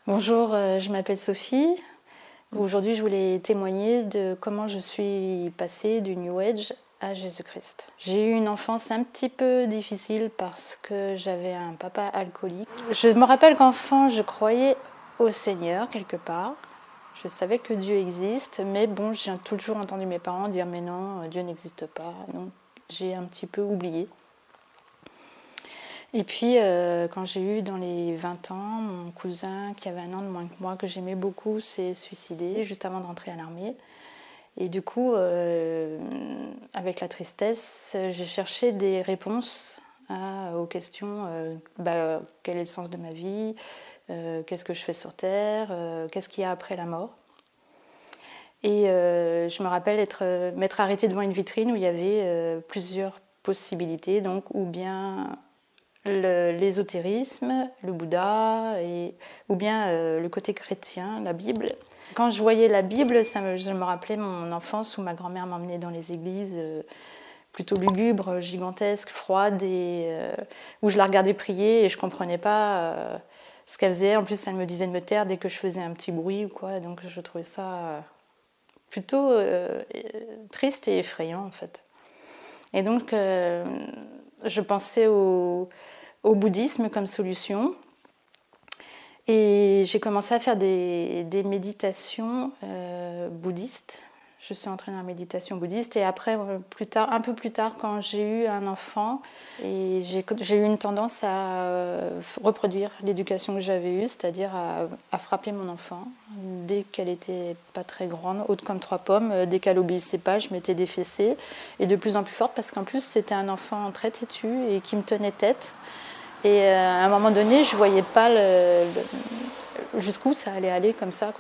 Bonjour, je m'appelle Sophie. Aujourd'hui, je voulais témoigner de comment je suis passée du New Age à Jésus-Christ. J'ai eu une enfance un petit peu difficile parce que j'avais un papa alcoolique. Je me rappelle qu'enfant, je croyais au Seigneur quelque part. Je savais que Dieu existe, mais bon, j'ai toujours entendu mes parents dire « mais non, Dieu n'existe pas ». Donc j'ai un petit peu oublié. Et puis, quand j'ai eu dans les 20 ans, mon cousin, qui avait 1 an de moins que moi, que j'aimais beaucoup, s'est suicidé juste avant d'entrer à l'armée. Et du coup, avec la tristesse, j'ai cherché des réponses aux questions quel est le sens de ma vie, qu'est-ce que je fais sur Terre, qu'est-ce qu'il y a après la mort. Et je me rappelle m'être arrêtée devant une vitrine où il y avait plusieurs possibilités, donc ou bien l'ésotérisme, le Bouddha, ou bien le côté chrétien, la Bible. Quand je voyais la Bible, je me rappelais mon enfance où ma grand-mère m'emmenait dans les églises plutôt lugubres, gigantesques, froides, où je la regardais prier et je ne comprenais pas ce qu'elle faisait. En plus, elle me disait de me taire dès que je faisais un petit bruit ou quoi, donc je trouvais ça plutôt triste et effrayant en fait. Et donc, je pensais au bouddhisme comme solution. Et j'ai commencé à faire des méditations bouddhistes. Je suis entrée dans la méditation bouddhiste. Et après, un peu plus tard, quand j'ai eu un enfant, j'ai eu une tendance à reproduire l'éducation que j'avais eue, c'est-à-dire à frapper mon enfant. Dès qu'elle était pas très grande, haute comme 3 pommes, dès qu'elle obéissait pas, je mettais des fessées. Et de plus en plus forte, parce qu'en plus, c'était un enfant très têtu et qui me tenait tête. Et à un moment donné, je ne voyais pas jusqu'où ça allait aller comme ça.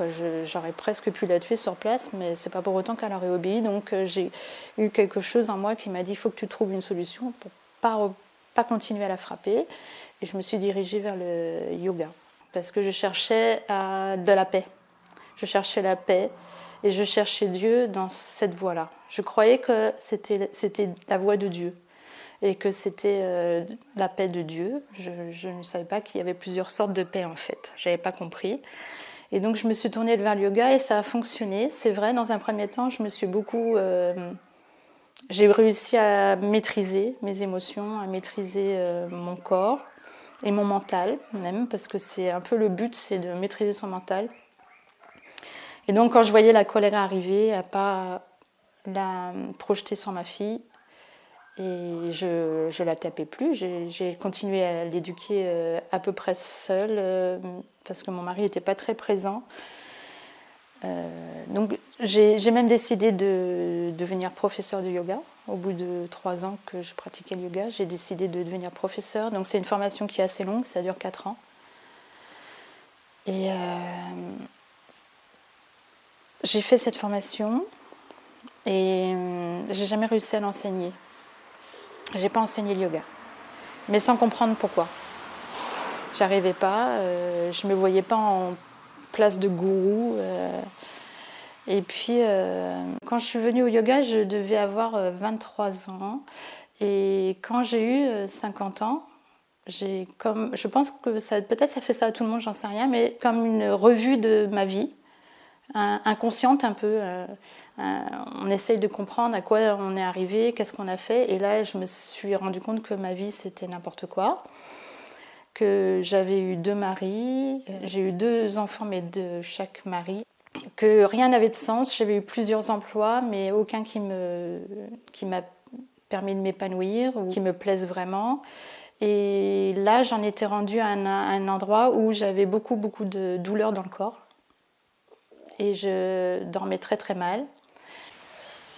J'aurais presque pu la tuer sur place, mais c'est pas pour autant qu'elle aurait obéi. Donc j'ai eu quelque chose en moi qui m'a dit il faut que tu trouves une solution pour pas continuer à la frapper. Et je me suis dirigée vers le yoga parce que je cherchais de la paix. Je cherchais la paix et je cherchais Dieu dans cette voie-là. Je croyais que c'était la voie de Dieu et que c'était la paix de Dieu. Je ne savais pas qu'il y avait plusieurs sortes de paix en fait. Je n'avais pas compris. Et donc je me suis tournée vers le yoga et ça a fonctionné. C'est vrai, dans un premier temps, j'ai réussi à maîtriser mes émotions, à maîtriser mon corps et mon mental même, parce que c'est un peu le but, c'est de maîtriser son mental. Et donc quand je voyais la colère arriver, à pas la projeter sur ma fille, et je la tapais plus, j'ai continué à l'éduquer à peu près seule parce que mon mari n'était pas très présent. Donc j'ai même décidé de devenir professeur de yoga. Au bout de 3 ans que je pratiquais le yoga, j'ai décidé de devenir professeur. Donc c'est une formation qui est assez longue, ça dure 4 ans. Et j'ai fait cette formation et j'ai jamais réussi à l'enseigner. J'ai pas enseigné le yoga, mais sans comprendre pourquoi. J'arrivais pas, je me voyais pas en place de gourou. Et puis, quand je suis venue au yoga, je devais avoir 23 ans. Et quand j'ai eu 50 ans, je pense que peut-être ça fait ça à tout le monde, j'en sais rien, mais comme une revue de ma vie, inconsciente un peu. On essaye de comprendre à quoi on est arrivé, qu'est-ce qu'on a fait. Et là, je me suis rendu compte que ma vie, c'était n'importe quoi. Que j'avais eu 2 maris, j'ai eu 2 enfants, mais de chaque mari. Que rien n'avait de sens, j'avais eu plusieurs emplois, mais aucun qui m'a permis de m'épanouir ou qui me plaise vraiment. Et là, j'en étais rendue à un endroit où j'avais beaucoup de douleurs dans le corps. Et je dormais très très mal.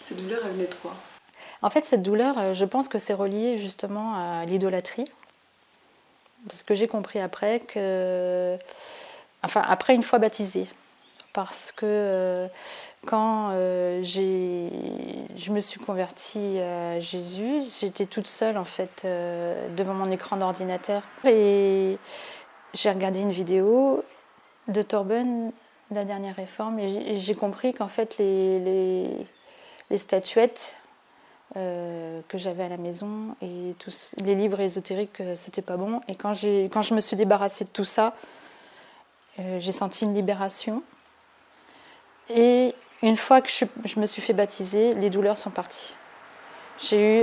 Cette douleur, elle venait de quoi? En fait, cette douleur, je pense que c'est relié justement à l'idolâtrie. Parce que j'ai compris après après une fois baptisée. Parce que quand je me suis convertie à Jésus, j'étais toute seule en fait devant mon écran d'ordinateur. Et j'ai regardé une vidéo de Torben, la dernière réforme, et j'ai compris qu'en fait les statuettes que j'avais à la maison et tous les livres ésotériques, c'était pas bon. Et quand je me suis débarrassée de tout ça, j'ai senti une libération. Et une fois que je me suis fait baptiser, les douleurs sont parties. J'ai eu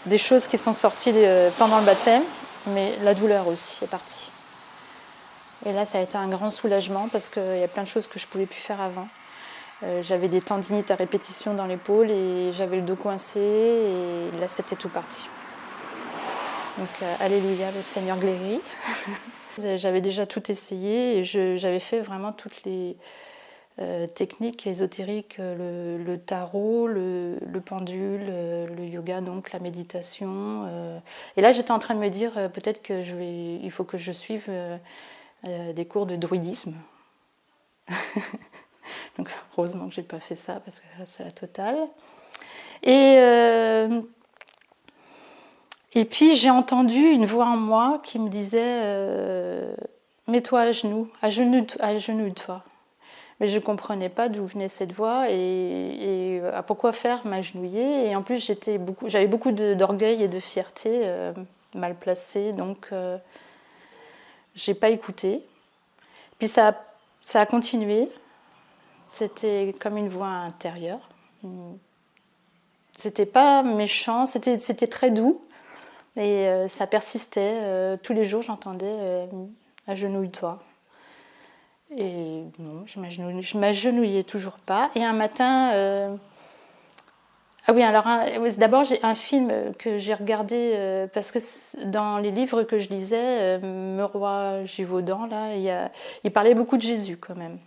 des choses qui sont sorties pendant le baptême, mais la douleur aussi est partie. Et là, ça a été un grand soulagement parce qu'il y a plein de choses que je ne pouvais plus faire avant. J'avais des tendinites à répétition dans l'épaule et j'avais le dos coincé et là, c'était tout parti. Donc, alléluia, le Seigneur guérit. J'avais déjà tout essayé et j'avais fait vraiment toutes les techniques ésotériques, le tarot, le pendule, le yoga, donc la méditation. Et là, j'étais en train de me dire peut-être il faut que je suive des cours de druidisme. Donc, heureusement que je n'ai pas fait ça parce que là, c'est la totale. Et puis, j'ai entendu une voix en moi qui me disait mets-toi à genoux de toi. Mais je ne comprenais pas d'où venait cette voix et à pourquoi faire m'agenouiller. Et en plus, j'avais beaucoup d'orgueil et de fierté mal placée, donc je n'ai pas écouté. Puis ça a continué. C'était comme une voix intérieure. C'était pas méchant, c'était très doux. Et ça persistait. Tous les jours, j'entendais agenouille-toi. Et non, je m'agenouillais toujours pas. Et un matin, ah oui, alors d'abord j'ai un film que j'ai regardé parce que dans les livres que je lisais, Meroy Givaudan, là, il parlait beaucoup de Jésus quand même.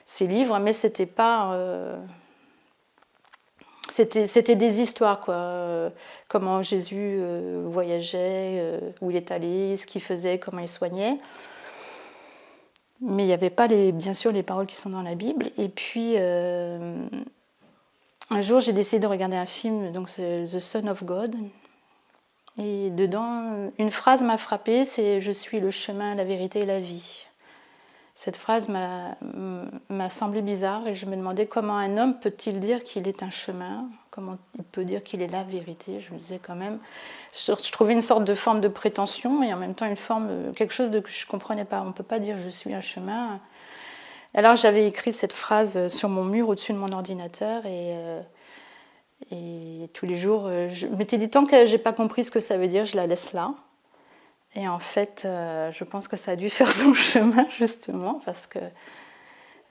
Ces livres, mais c'était pas, c'était des histoires quoi. Comment Jésus voyageait, où il est allé, ce qu'il faisait, comment il soignait. Mais il n'y avait pas, bien sûr, les paroles qui sont dans la Bible. Et puis, un jour, j'ai décidé de regarder un film, donc c'est The Son of God. Et dedans, une phrase m'a frappée, c'est « Je suis le chemin, la vérité et la vie ». Cette phrase m'a semblé bizarre et je me demandais comment un homme peut-il dire qu'il est un chemin, comment il peut dire qu'il est la vérité. Je me disais quand même, je trouvais une sorte de forme de prétention et en même temps quelque chose que je ne comprenais pas. On ne peut pas dire je suis un chemin. Alors j'avais écrit cette phrase sur mon mur au-dessus de mon ordinateur et tous les jours, je m'étais dit tant que je n'ai pas compris ce que ça veut dire, je la laisse là. Et en fait, je pense que ça a dû faire son chemin, justement, parce que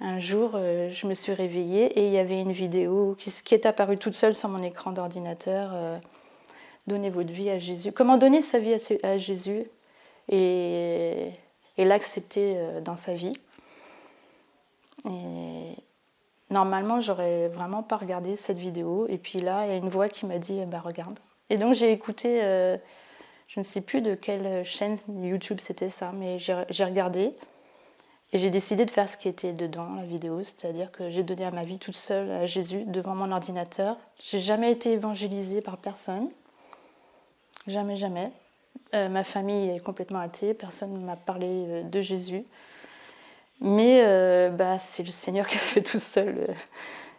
un jour, je me suis réveillée et il y avait une vidéo qui est apparue toute seule sur mon écran d'ordinateur. Donnez votre vie à Jésus. Comment donner sa vie à Jésus et l'accepter dans sa vie. Et normalement, j'aurais vraiment pas regardé cette vidéo. Et puis là, il y a une voix qui m'a dit bah, regarde. Et donc, j'ai écouté... je ne sais plus de quelle chaîne YouTube c'était ça, mais j'ai regardé et j'ai décidé de faire ce qui était dedans, la vidéo, c'est-à-dire que j'ai donné ma vie toute seule à Jésus devant mon ordinateur. J'ai jamais été évangélisée par personne, jamais, jamais. Ma famille est complètement athée, personne ne m'a parlé de Jésus. Mais c'est le Seigneur qui a fait tout seul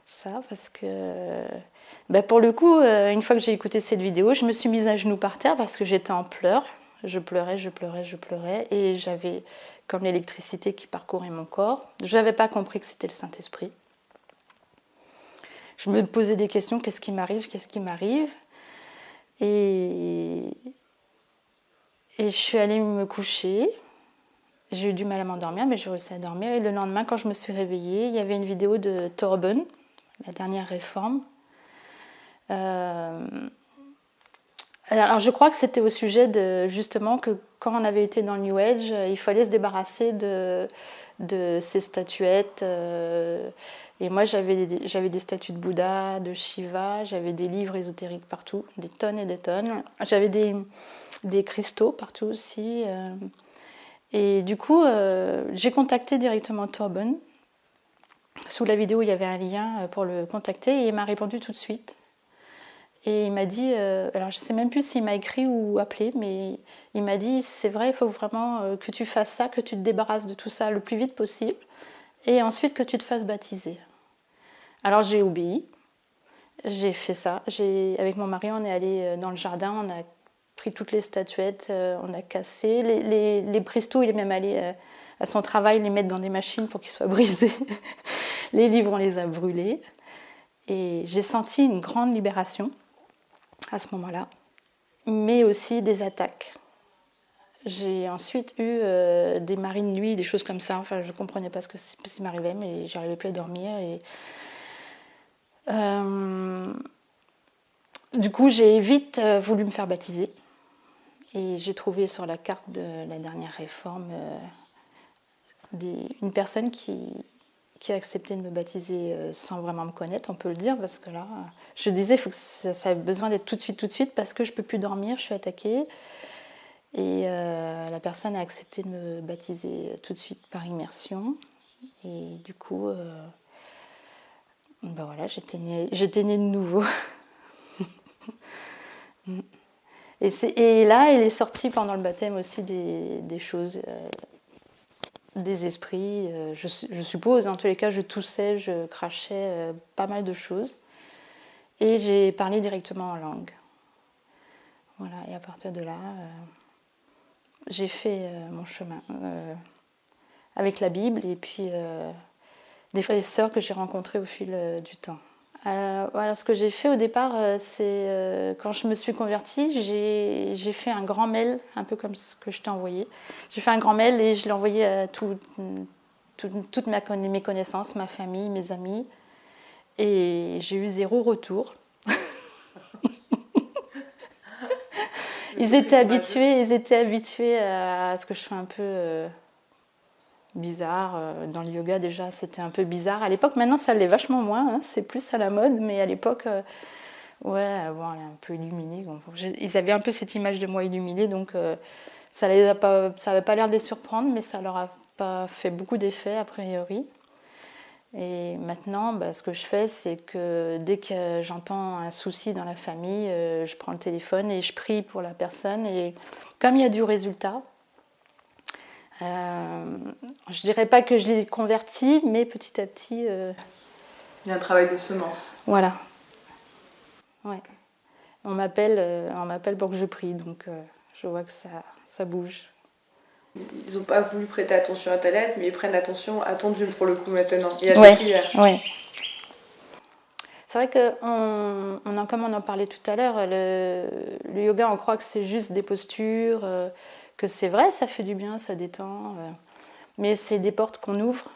ça, parce que... pour le coup, une fois que j'ai écouté cette vidéo, je me suis mise à genoux par terre parce que j'étais en pleurs. Je pleurais et j'avais comme l'électricité qui parcourait mon corps. Je n'avais pas compris que c'était le Saint-Esprit. Je me posais des questions, qu'est-ce qui m'arrive et je suis allée me coucher. J'ai eu du mal à m'endormir, mais j'ai réussi à dormir. Et le lendemain, quand je me suis réveillée, il y avait une vidéo de Torben, la dernière réforme. Alors je crois que c'était au sujet de justement que quand on avait été dans le New Age, il fallait se débarrasser de ces statuettes. Et moi j'avais des statues de Bouddha, de Shiva, j'avais des livres ésotériques partout, des tonnes et des tonnes. J'avais des cristaux partout aussi. Et du coup, j'ai contacté directement Torben. Sous la vidéo, il y avait un lien pour le contacter et il m'a répondu tout de suite. Et il m'a dit, alors je ne sais même plus s'il m'a écrit ou appelé, mais il m'a dit, c'est vrai, il faut vraiment que tu fasses ça, que tu te débarrasses de tout ça le plus vite possible, et ensuite que tu te fasses baptiser. Alors j'ai obéi, J'ai fait ça. Avec mon mari, on est allé dans le jardin, on a pris toutes les statuettes, on a cassé. Les Presto, il est même allé à son travail les mettre dans des machines pour qu'ils soient brisés. Les livres, on les a brûlés. Et j'ai senti une grande libération à ce moment-là, mais aussi des attaques. J'ai ensuite eu des marées de nuit, des choses comme ça. Enfin, je ne comprenais pas ce qui m'arrivait, mais j'arrivais plus à dormir. Du coup, j'ai vite voulu me faire baptiser. Et j'ai trouvé sur la carte de la dernière réforme une personne qui a accepté de me baptiser sans vraiment me connaître, on peut le dire, parce que là, je disais, faut que ça a besoin d'être tout de suite, parce que je ne peux plus dormir, je suis attaquée. Et la personne a accepté de me baptiser tout de suite par immersion. Et du coup, ben voilà, j'étais née de nouveau. Et là, il est sorti pendant le baptême aussi des choses, des esprits. Je suppose, en tous les cas, je toussais, je crachais pas mal de choses. Et j'ai parlé directement en langue. Voilà, et à partir de là, j'ai fait mon chemin avec la Bible et puis des frères et sœurs que j'ai rencontrés au fil du temps. Voilà, ce que j'ai fait au départ, c'est quand je me suis convertie, j'ai fait un grand mail, un peu comme ce que je t'ai envoyé. J'ai fait un grand mail et je l'ai envoyé à toutes mes connaissances, ma famille, mes amis. Et j'ai eu 0 retour. Ils étaient habitués à ce que je sois un peu bizarre. Dans le yoga, déjà, c'était un peu bizarre. À l'époque, maintenant, ça l'est vachement moins. Hein, c'est plus à la mode. Mais à l'époque, ouais, bon, elle est un peu illuminée. Ils avaient un peu cette image de moi illuminée. Donc, ça n'avait pas l'air de les surprendre. Mais ça leur a pas fait beaucoup d'effet, a priori. Et maintenant, ce que je fais, c'est que dès que j'entends un souci dans la famille, je prends le téléphone et je prie pour la personne. Et comme il y a du résultat, je dirais pas que je les convertis, mais petit à petit. Il y a un travail de semence. Voilà. Ouais. On m'appelle pour que je prie, donc je vois que ça bouge. Ils n'ont pas voulu prêter attention à ta lettre, mais ils prennent attention à ton Dieu pour le coup maintenant, et à tes prières. Ouais. C'est vrai que, comme on en parlait tout à l'heure, le yoga, on croit que c'est juste des postures, que c'est vrai, ça fait du bien, ça détend, mais c'est des portes qu'on ouvre.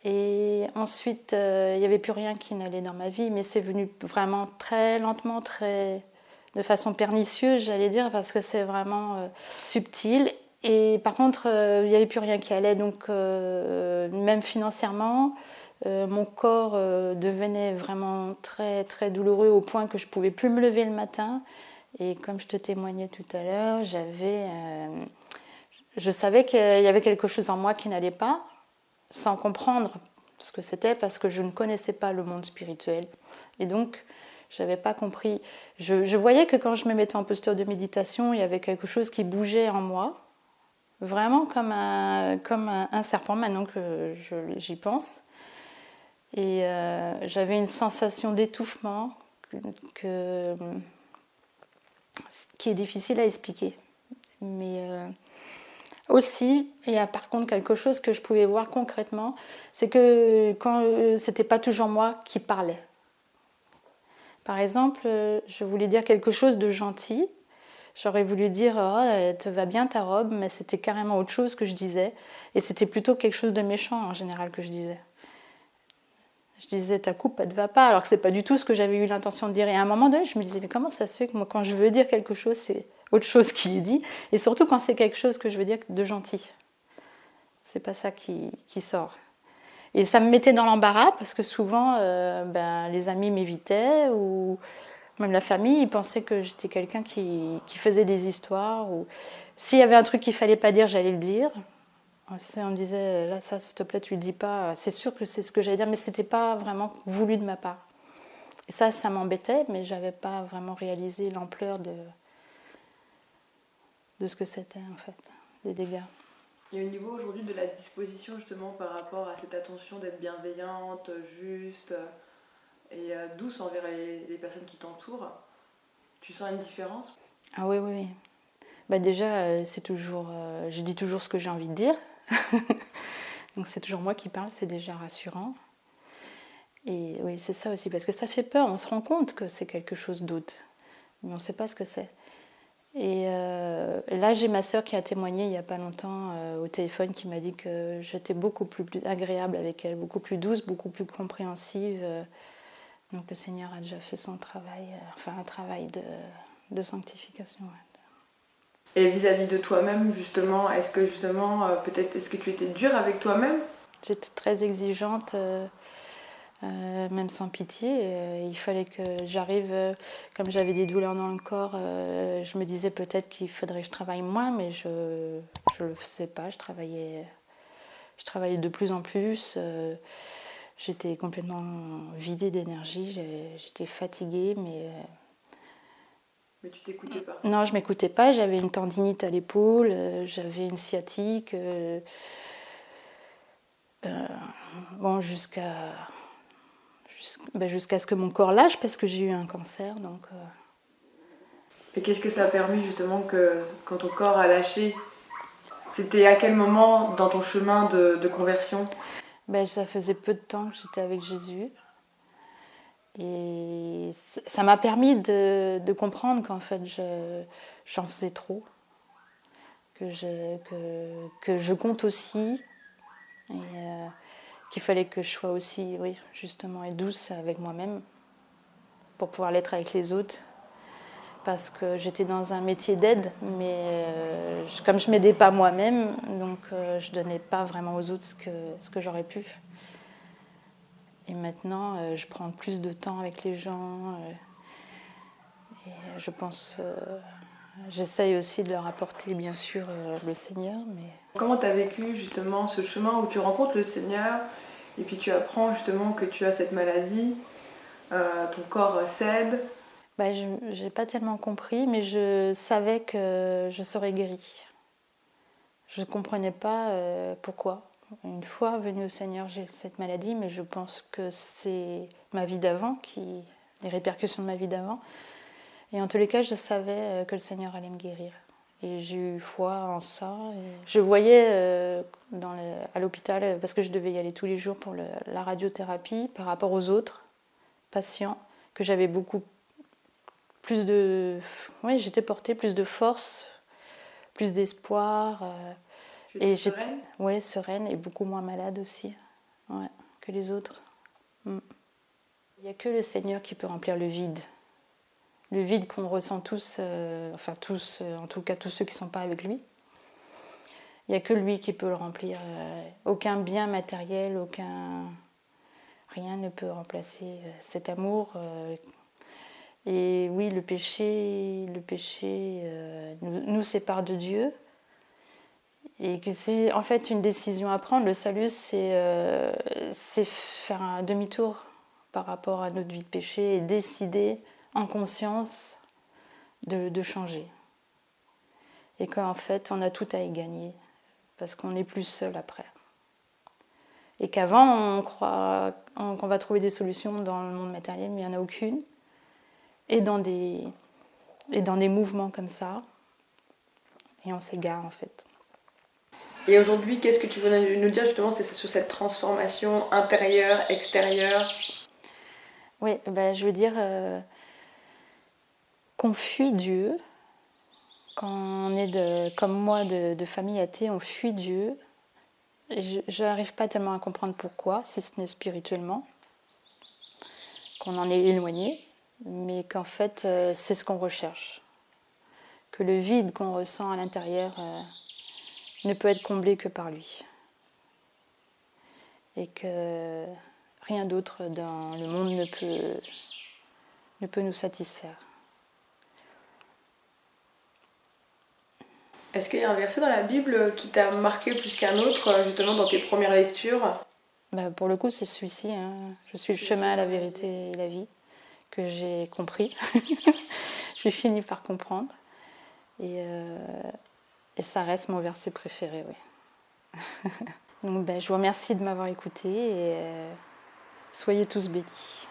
Et ensuite, il n'y avait plus rien qui n'allait dans ma vie, mais c'est venu vraiment très lentement, de façon pernicieuse, j'allais dire, parce que c'est vraiment subtil. Et par contre, il n'y avait plus rien qui allait, donc même financièrement, mon corps devenait vraiment très très douloureux au point que je ne pouvais plus me lever le matin. Et comme je te témoignais tout à l'heure, je savais qu'il y avait quelque chose en moi qui n'allait pas, sans comprendre ce que c'était, parce que je ne connaissais pas le monde spirituel. Et donc, je n'avais pas compris. Je voyais que quand je me mettais en posture de méditation, il y avait quelque chose qui bougeait en moi, vraiment comme un serpent, maintenant que j'y pense. Et j'avais une sensation d'étouffement qui est difficile à expliquer. Mais aussi, il y a par contre quelque chose que je pouvais voir concrètement, c'est que quand c'était pas toujours moi qui parlais. Par exemple, je voulais dire quelque chose de gentil. J'aurais voulu dire oh, elle te va bien ta robe, mais c'était carrément autre chose que je disais. Et c'était plutôt quelque chose de méchant en général que je disais. Je disais ta coupe, elle te va pas, alors que c'est pas du tout ce que j'avais eu l'intention de dire. Et à un moment donné, je me disais mais comment ça se fait que moi, quand je veux dire quelque chose, c'est autre chose qui est dit, et surtout quand c'est quelque chose que je veux dire de gentil. C'est pas ça qui sort. Et ça me mettait dans l'embarras parce que souvent, les amis m'évitaient ou même la famille, ils pensaient que j'étais quelqu'un qui faisait des histoires. Ou s'il y avait un truc qu'il fallait pas dire, j'allais le dire. On me disait là, ça, s'il te plaît, tu le dis pas. C'est sûr que c'est ce que j'allais dire, mais c'était pas vraiment voulu de ma part. Et ça m'embêtait, mais j'avais pas vraiment réalisé l'ampleur de ce que c'était en fait, des dégâts. Et au niveau aujourd'hui de la disposition justement par rapport à cette attention d'être bienveillante, juste, et douce envers les personnes qui t'entourent. Tu sens une différence? Ah oui, oui, oui. Bah déjà, c'est toujours, je dis toujours ce que j'ai envie de dire. Donc c'est toujours moi qui parle, c'est déjà rassurant. Et oui, c'est ça aussi, parce que ça fait peur. On se rend compte que c'est quelque chose d'autre, mais on ne sait pas ce que c'est. Et là, j'ai ma sœur qui a témoigné il n'y a pas longtemps au téléphone, qui m'a dit que j'étais beaucoup plus agréable avec elle, beaucoup plus douce, beaucoup plus compréhensive. Donc le Seigneur a déjà fait son travail, enfin un travail de sanctification. Ouais. Et vis-à-vis de toi-même, justement, est-ce que justement, peut-être, est-ce que tu étais dure avec toi-même? J'étais très exigeante, même sans pitié. Il fallait que j'arrive, comme j'avais des douleurs dans le corps, je me disais peut-être qu'il faudrait que je travaille moins, mais je ne le faisais pas. Je travaillais de plus en plus. J'étais complètement vidée d'énergie. J'étais fatiguée, mais tu t'écoutais pas. non, je m'écoutais pas. J'avais une tendinite à l'épaule, j'avais une sciatique. Bon, jusqu'à ce que mon corps lâche, parce que j'ai eu un cancer. Donc, Et qu'est-ce que ça a permis justement que quand ton corps a lâché? C'était à quel moment dans ton chemin de conversion? ça faisait peu de temps que j'étais avec Jésus. Et ça m'a permis de comprendre qu'en fait, j'en faisais trop. Que je compte aussi. Et qu'il fallait que je sois aussi, oui, justement, et douce avec moi-même pour pouvoir l'être avec les autres. Parce que j'étais dans un métier d'aide, mais comme je ne m'aidais pas moi-même, donc je ne donnais pas vraiment aux autres ce que j'aurais pu. Et maintenant, je prends plus de temps avec les gens. Et je pense, j'essaye aussi de leur apporter, bien sûr, le Seigneur. Mais... Comment tu as vécu justement ce chemin où tu rencontres le Seigneur et puis tu apprends justement que tu as cette maladie, ton corps cède? Je n'ai pas tellement compris, mais je savais que je serais guérie. Je ne comprenais pas pourquoi. Une fois venue au Seigneur, j'ai cette maladie, mais je pense que c'est ma vie d'avant, les répercussions de ma vie d'avant. Et en tous les cas, je savais que le Seigneur allait me guérir. Et j'ai eu foi en ça. Et je voyais à l'hôpital, parce que je devais y aller tous les jours pour la radiothérapie, par rapport aux autres patients, que j'avais beaucoup plus de... Oui, j'étais portée plus de force, plus d'espoir. Et j'étais sereine? Ouais, sereine et beaucoup moins malade aussi, ouais, que les autres. Mm. Il n'y a que le Seigneur qui peut remplir le vide. Le vide qu'on ressent tous, enfin tous, en tout cas tous ceux qui ne sont pas avec lui. Il n'y a que lui qui peut le remplir. Aucun bien matériel, rien ne peut remplacer cet amour. Et oui, le péché nous sépare de Dieu. Et que c'est en fait une décision à prendre. Le salut, c'est faire un demi-tour par rapport à notre vie de péché et décider en conscience de changer. Et qu'en fait, on a tout à y gagner parce qu'on n'est plus seul après. Et qu'avant, on croit qu'on va trouver des solutions dans le monde matériel, mais il n'y en a aucune. Et dans des mouvements comme ça. Et on s'égare en fait. Et aujourd'hui, qu'est-ce que tu veux nous dire justement sur cette transformation intérieure, extérieure? Oui, je veux dire qu'on fuit Dieu. Quand on est comme moi de famille athée, on fuit Dieu. Je n'arrive pas tellement à comprendre pourquoi, si ce n'est spirituellement, qu'on en est éloigné, mais qu'en fait c'est ce qu'on recherche. Que le vide qu'on ressent à l'intérieur ne peut être comblé que par lui. Et que rien d'autre dans le monde ne peut nous satisfaire. Est-ce qu'il y a un verset dans la Bible qui t'a marqué plus qu'un autre, justement dans tes premières lectures? Pour le coup, c'est celui-ci. Hein. Je suis le chemin, la vérité et la vie, que j'ai compris. J'ai fini par comprendre. Et ça reste mon verset préféré, oui. Donc, je vous remercie de m'avoir écouté et soyez tous bénis.